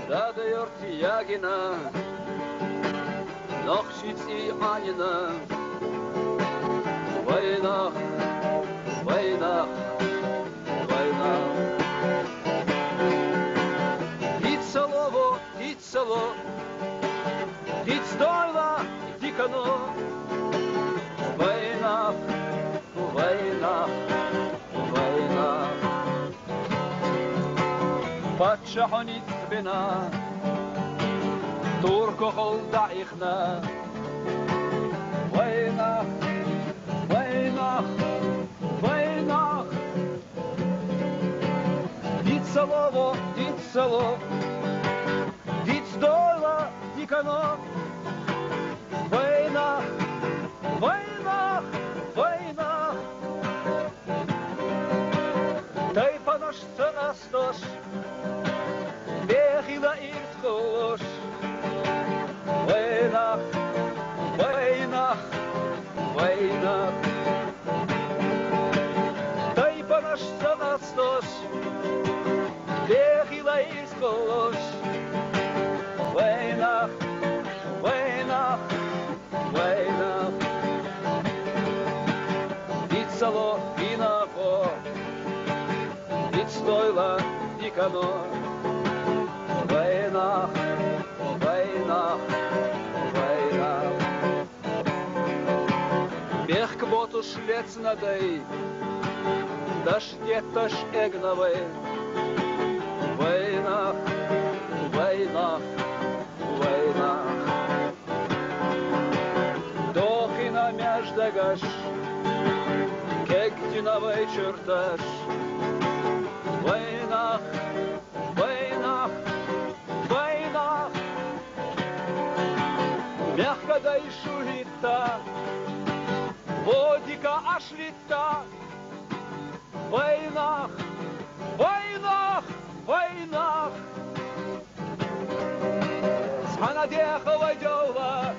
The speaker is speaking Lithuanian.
Задает Ягина, Нохчиц и Анина. Война, война, война. Ицелово, ицело, ицдойла, дикано. Война, война, война. Патшахонит бина, турко холдаихна. Война, война, война. Дицелово, дицело, дицдойла, дикано. Война, война, война. Тай панаш ценастос, бехила иртхолош. Война, война, война. Тай панаш ценастос, бехила иртхолош. Война, война, война. Дицало инафо, дицдойла дикано. Война, война, война. Бех к боту шлец надей, дашдеташ эгновей. Война, война, война. Дохина мяждагаш, кектиновый чертаж. Война, война, война. Мягко да и шулита, водика ашлита. Война, война, война. С Ханадеха войдёла,